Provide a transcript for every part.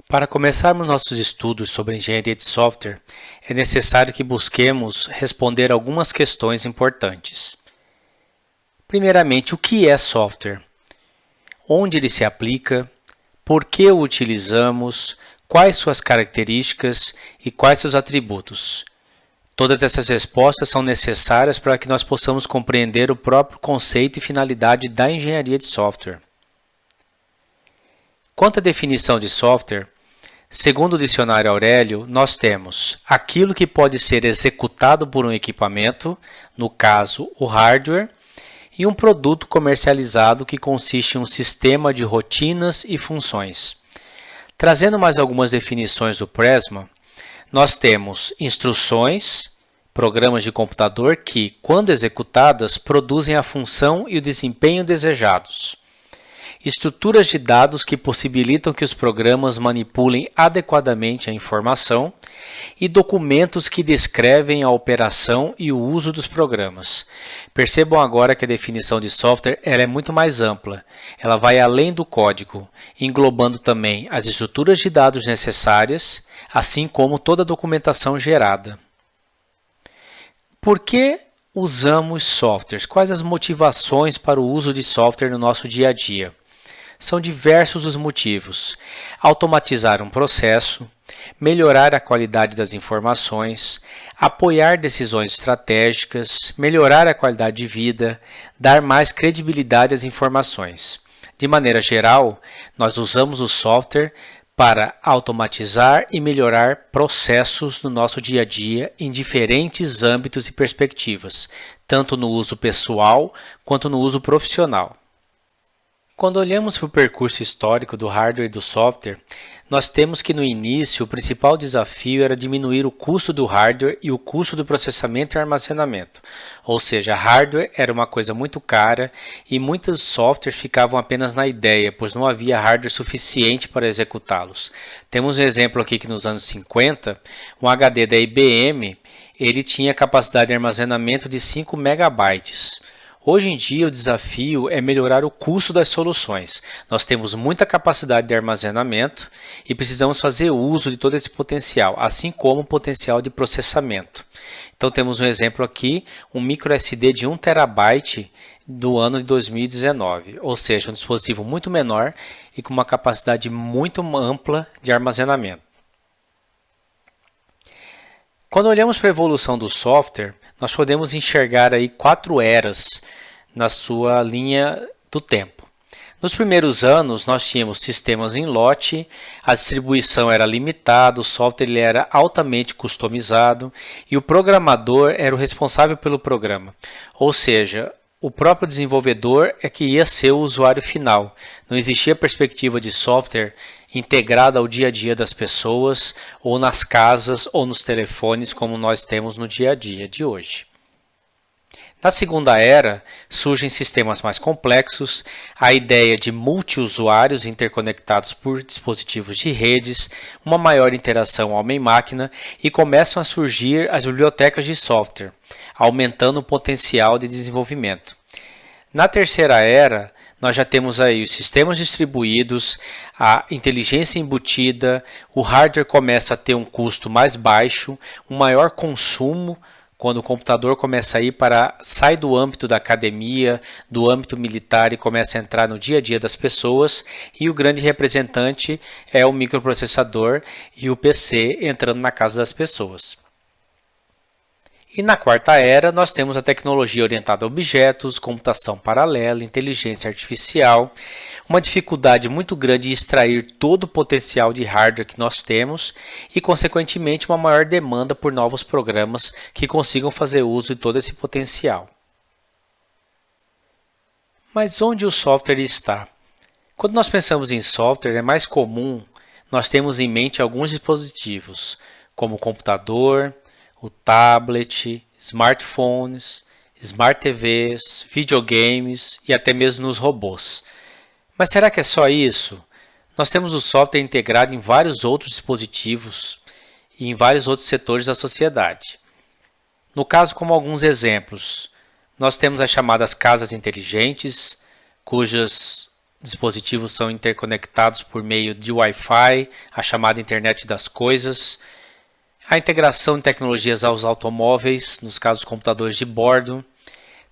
Para começarmos nossos estudos sobre engenharia de software, é necessário que busquemos responder algumas questões importantes. Primeiramente, o que é software? Onde ele se aplica? Por que o utilizamos? Quais suas características e quais seus atributos? Todas essas respostas são necessárias para que nós possamos compreender o próprio conceito e finalidade da engenharia de software. Quanto à definição de software, segundo o dicionário Aurélio, nós temos aquilo que pode ser executado por um equipamento, no caso o hardware, e um produto comercializado que consiste em um sistema de rotinas e funções. Trazendo mais algumas definições do Presma, nós temos instruções, programas de computador que, quando executadas, produzem a função e o desempenho desejados. Estruturas de dados que possibilitam que os programas manipulem adequadamente a informação e documentos que descrevem a operação e o uso dos programas. Percebam agora que a definição de software ela é muito mais ampla. Ela vai além do código, englobando também as estruturas de dados necessárias, assim como toda a documentação gerada. Por que usamos softwares? Quais as motivações para o uso de software no nosso dia a dia? São diversos os motivos: automatizar um processo, melhorar a qualidade das informações, apoiar decisões estratégicas, melhorar a qualidade de vida, dar mais credibilidade às informações. De maneira geral, nós usamos o software para automatizar e melhorar processos no nosso dia a dia em diferentes âmbitos e perspectivas, tanto no uso pessoal quanto no uso profissional. Quando olhamos para o percurso histórico do hardware e do software, nós temos que no início o principal desafio era diminuir o custo do hardware e o custo do processamento e armazenamento. Ou seja, hardware era uma coisa muito cara e muitos softwares ficavam apenas na ideia, pois não havia hardware suficiente para executá-los. Temos um exemplo aqui que nos anos 50, um HD da IBM, ele tinha capacidade de armazenamento de 5 megabytes. Hoje em dia, o desafio é melhorar o custo das soluções. Nós temos muita capacidade de armazenamento e precisamos fazer uso de todo esse potencial, assim como o potencial de processamento. Então, temos um exemplo aqui, um microSD de 1 TB do ano de 2019, ou seja, um dispositivo muito menor e com uma capacidade muito ampla de armazenamento. Quando olhamos para a evolução do software, nós podemos enxergar aí 4 eras na sua linha do tempo. Nos primeiros anos, nós tínhamos sistemas em lote, a distribuição era limitada, o software ele era altamente customizado e o programador era o responsável pelo programa. Ou seja, o próprio desenvolvedor é que ia ser o usuário final. Não existia perspectiva de software integrada ao dia a dia das pessoas, ou nas casas, ou nos telefones, como nós temos no dia a dia de hoje. Na segunda era, surgem sistemas mais complexos, a ideia de multiusuários interconectados por dispositivos de redes, uma maior interação homem-máquina e começam a surgir as bibliotecas de software, aumentando o potencial de desenvolvimento. Na terceira era, nós já temos aí os sistemas distribuídos, a inteligência embutida, o hardware começa a ter um custo mais baixo, um maior consumo, quando o computador começa a sai do âmbito da academia, do âmbito militar e começa a entrar no dia a dia das pessoas, e o grande representante é o microprocessador e o PC entrando na casa das pessoas. E na quarta era, nós temos a tecnologia orientada a objetos, computação paralela, inteligência artificial, uma dificuldade muito grande em extrair todo o potencial de hardware que nós temos e, consequentemente, uma maior demanda por novos programas que consigam fazer uso de todo esse potencial. Mas onde o software está? Quando nós pensamos em software, é mais comum nós termos em mente alguns dispositivos, como o computador, o tablet, smartphones, smart TVs, videogames e até mesmo nos robôs. Mas será que é só isso? Nós temos o software integrado em vários outros dispositivos e em vários outros setores da sociedade. No caso, como alguns exemplos, nós temos as chamadas casas inteligentes, cujos dispositivos são interconectados por meio de Wi-Fi, a chamada internet das coisas, a integração de tecnologias aos automóveis, nos casos computadores de bordo,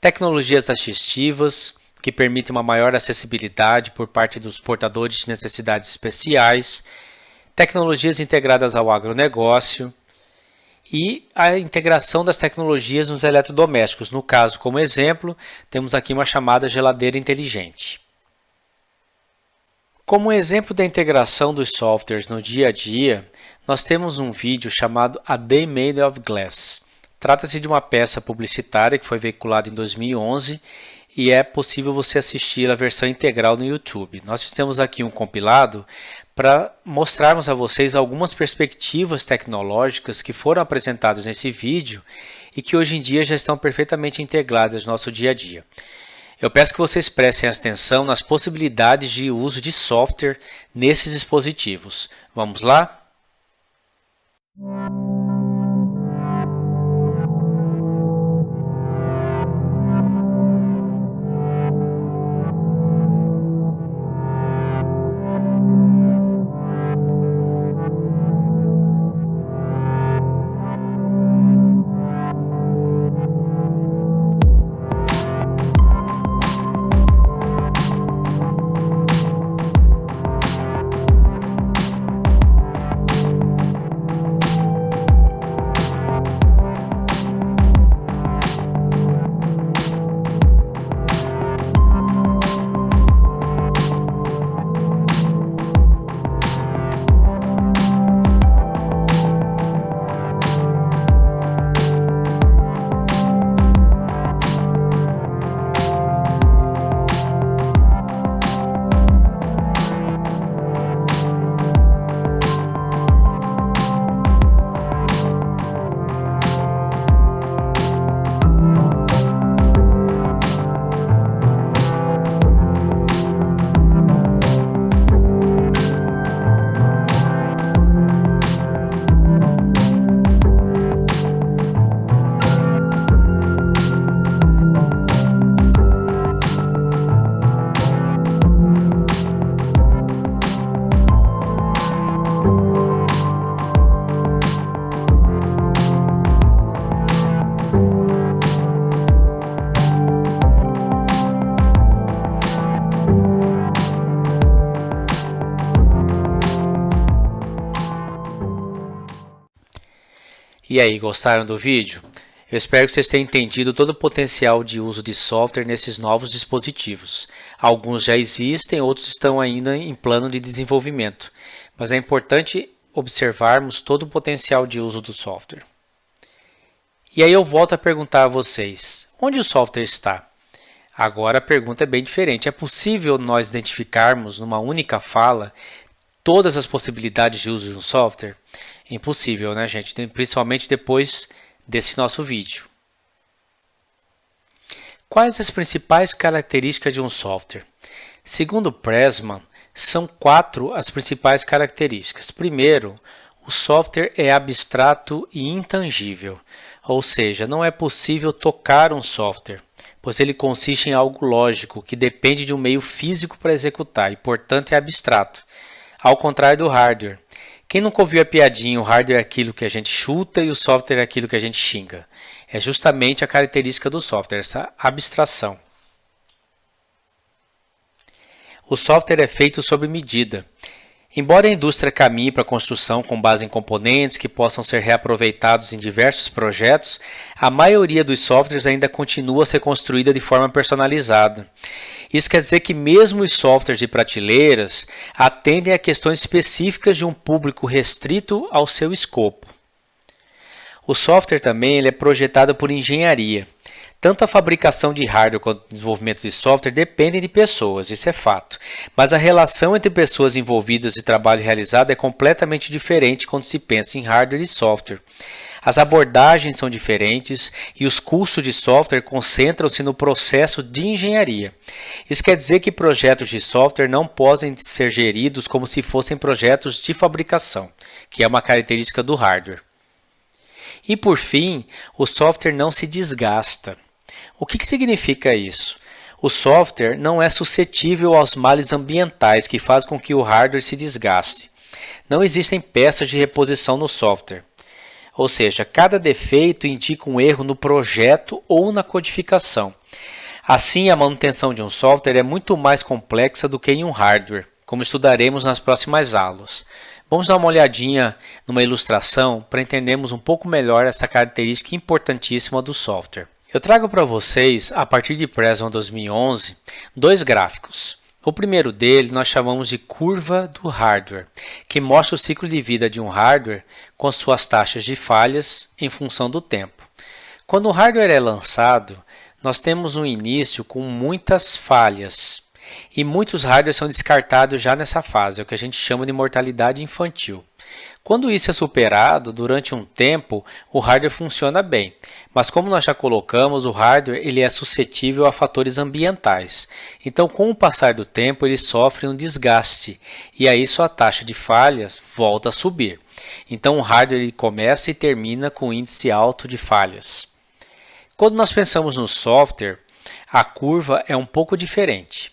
tecnologias assistivas, que permitem uma maior acessibilidade por parte dos portadores de necessidades especiais, tecnologias integradas ao agronegócio e a integração das tecnologias nos eletrodomésticos. No caso, como exemplo, temos aqui uma chamada geladeira inteligente. Como exemplo da integração dos softwares no dia a dia, nós temos um vídeo chamado A Day Made of Glass. Trata-se de uma peça publicitária que foi veiculada em 2011 e é possível você assistir a versão integral no YouTube. Nós fizemos aqui um compilado para mostrarmos a vocês algumas perspectivas tecnológicas que foram apresentadas nesse vídeo e que hoje em dia já estão perfeitamente integradas no nosso dia a dia. Eu peço que vocês prestem atenção nas possibilidades de uso de software nesses dispositivos. Vamos lá? E aí, gostaram do vídeo? Eu espero que vocês tenham entendido todo o potencial de uso de software nesses novos dispositivos. Alguns já existem, outros estão ainda em plano de desenvolvimento, mas é importante observarmos todo o potencial de uso do software. E aí eu volto a perguntar a vocês, onde o software está? Agora a pergunta é bem diferente. É possível nós identificarmos numa única fala todas as possibilidades de uso de um software? Impossível, né, gente? Principalmente depois desse nosso vídeo. Quais as principais características de um software? Segundo Pressman, são 4 as principais características. Primeiro, o software é abstrato e intangível, ou seja, não é possível tocar um software, pois ele consiste em algo lógico que depende de um meio físico para executar e, portanto, é abstrato. Ao contrário do hardware. Quem nunca ouviu a piadinha, o hardware é aquilo que a gente chuta e o software é aquilo que a gente xinga? É justamente a característica do software, essa abstração. O software é feito sob medida. Embora a indústria caminhe para a construção com base em componentes que possam ser reaproveitados em diversos projetos, a maioria dos softwares ainda continua a ser construída de forma personalizada. Isso quer dizer que mesmo os softwares de prateleiras atendem a questões específicas de um público restrito ao seu escopo. O software também ele é projetado por engenharia. Tanto a fabricação de hardware quanto o desenvolvimento de software dependem de pessoas, isso é fato. Mas a relação entre pessoas envolvidas e trabalho realizado é completamente diferente quando se pensa em hardware e software. As abordagens são diferentes e os custos de software concentram-se no processo de engenharia. Isso quer dizer que projetos de software não podem ser geridos como se fossem projetos de fabricação, que é uma característica do hardware. E por fim, o software não se desgasta. O que significa isso? O software não é suscetível aos males ambientais que fazem com que o hardware se desgaste. Não existem peças de reposição no software. Ou seja, cada defeito indica um erro no projeto ou na codificação. Assim, a manutenção de um software é muito mais complexa do que em um hardware, como estudaremos nas próximas aulas. Vamos dar uma olhadinha numa ilustração para entendermos um pouco melhor essa característica importantíssima do software. Eu trago para vocês, a partir de Preston 2011, dois gráficos. O primeiro dele nós chamamos de curva do hardware, que mostra o ciclo de vida de um hardware com suas taxas de falhas em função do tempo. Quando o hardware é lançado, nós temos um início com muitas falhas e muitos hardwares são descartados já nessa fase, é o que a gente chama de mortalidade infantil. Quando isso é superado, durante um tempo, o hardware funciona bem, mas como nós já colocamos, o hardware ele é suscetível a fatores ambientais. Então, com o passar do tempo, ele sofre um desgaste e aí sua taxa de falhas volta a subir. Então, o hardware ele começa e termina com um índice alto de falhas. Quando nós pensamos no software, a curva é um pouco diferente.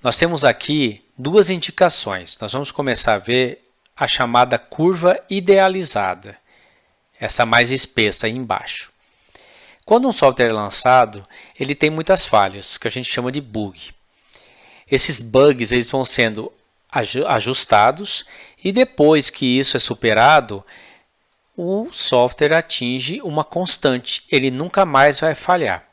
Nós temos aqui duas indicações. Nós vamos começar a ver a chamada curva idealizada, essa mais espessa aí embaixo. Quando um software é lançado, ele tem muitas falhas, que a gente chama de bug. Esses bugs eles vão sendo ajustados e depois que isso é superado, o software atinge uma constante, ele nunca mais vai falhar,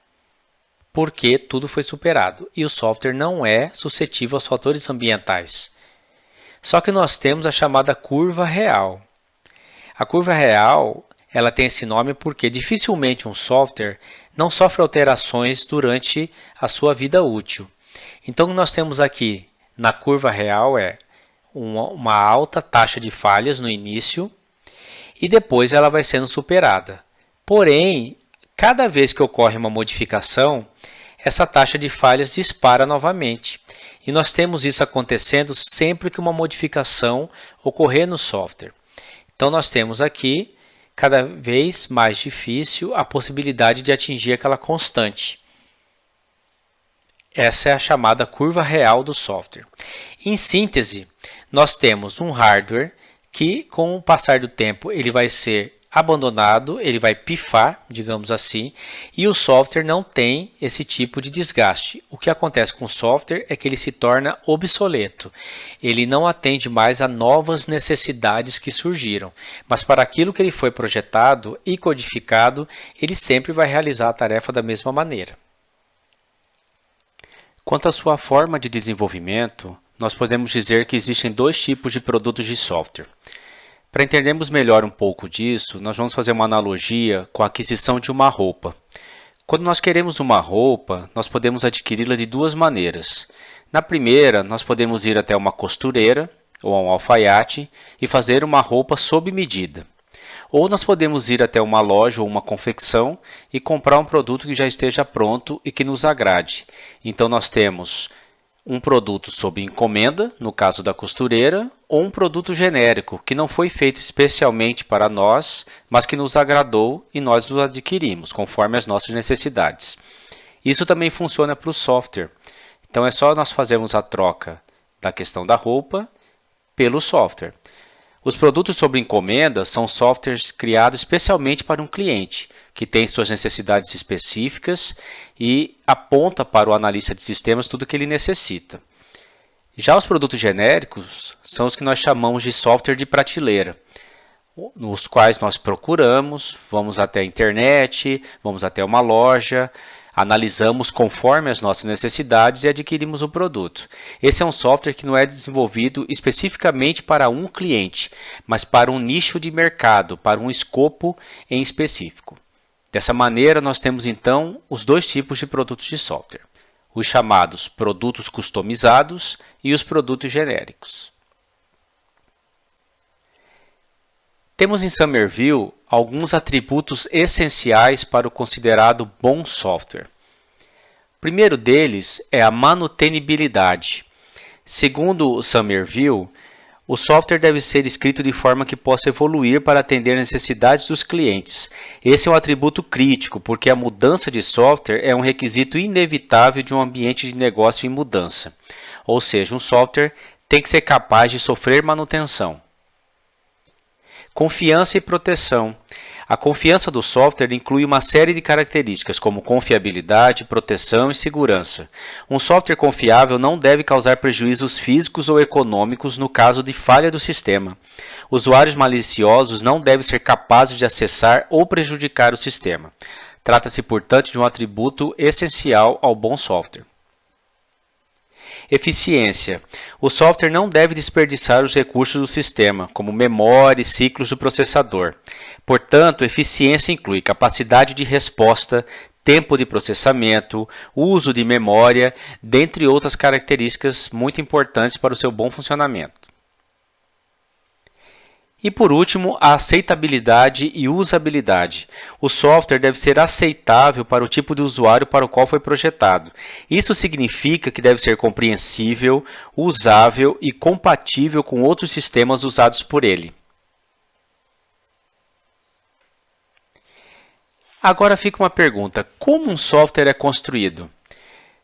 porque tudo foi superado e o software não é suscetível aos fatores ambientais. Só que nós temos a chamada curva real. A curva real ela tem esse nome porque dificilmente um software não sofre alterações durante a sua vida útil. Então o que nós temos aqui na curva real é uma alta taxa de falhas no início e depois ela vai sendo superada. Porém, cada vez que ocorre uma modificação, essa taxa de falhas dispara novamente. E nós temos isso acontecendo sempre que uma modificação ocorrer no software. Então nós temos aqui, cada vez mais difícil, a possibilidade de atingir aquela constante. Essa é a chamada curva real do software. Em síntese, nós temos um hardware que, com o passar do tempo, ele vai ser abandonado, ele vai pifar, digamos assim, e o software não tem esse tipo de desgaste. O que acontece com o software é que ele se torna obsoleto. Ele não atende mais a novas necessidades que surgiram, mas para aquilo que ele foi projetado e codificado, ele sempre vai realizar a tarefa da mesma maneira. Quanto à sua forma de desenvolvimento, nós podemos dizer que existem dois tipos de produtos de software. Para entendermos melhor um pouco disso, nós vamos fazer uma analogia com a aquisição de uma roupa. Quando nós queremos uma roupa, nós podemos adquiri-la de duas maneiras. Na primeira, nós podemos ir até uma costureira ou a um alfaiate e fazer uma roupa sob medida. Ou nós podemos ir até uma loja ou uma confecção e comprar um produto que já esteja pronto e que nos agrade. Então nós temos um produto sob encomenda, no caso da costureira, ou um produto genérico, que não foi feito especialmente para nós, mas que nos agradou e nós o adquirimos, conforme as nossas necessidades. Isso também funciona para o software. Então é só nós fazermos a troca da questão da roupa pelo software. Os produtos sob encomenda são softwares criados especialmente para um cliente, que tem suas necessidades específicas e aponta para o analista de sistemas tudo o que ele necessita. Já os produtos genéricos são os que nós chamamos de software de prateleira, nos quais nós procuramos, vamos até a internet, vamos até uma loja, analisamos conforme as nossas necessidades e adquirimos o produto. Esse é um software que não é desenvolvido especificamente para um cliente, mas para um nicho de mercado, para um escopo em específico. Dessa maneira, nós temos então os dois tipos de produtos de software, os chamados produtos customizados e os produtos genéricos. Temos em Somerville alguns atributos essenciais para o considerado bom software. O primeiro deles é a manutenibilidade. Segundo o Somerville, O software deve ser escrito de forma que possa evoluir para atender às necessidades dos clientes. Esse é um atributo crítico, porque a mudança de software é um requisito inevitável de um ambiente de negócio em mudança. Ou seja, um software tem que ser capaz de sofrer manutenção. Confiança e proteção. A confiança do software inclui uma série de características como confiabilidade, proteção e segurança. Um software confiável não deve causar prejuízos físicos ou econômicos no caso de falha do sistema. Usuários maliciosos não devem ser capazes de acessar ou prejudicar o sistema. Trata-se, portanto, de um atributo essencial ao bom software. Eficiência. O software não deve desperdiçar os recursos do sistema, como memória e ciclos do processador. Portanto, eficiência inclui capacidade de resposta, tempo de processamento, uso de memória, dentre outras características muito importantes para o seu bom funcionamento. E por último, a aceitabilidade e usabilidade. O software deve ser aceitável para o tipo de usuário para o qual foi projetado. Isso significa que deve ser compreensível, usável e compatível com outros sistemas usados por ele. Agora fica uma pergunta: como um software é construído?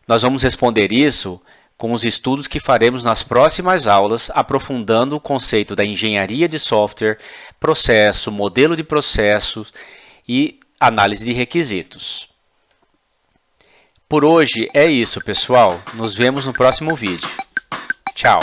Nós vamos responder isso com os estudos que faremos nas próximas aulas, aprofundando o conceito da engenharia de software, processo, modelo de processos e análise de requisitos. Por hoje é isso, pessoal. Nos vemos no próximo vídeo. Tchau!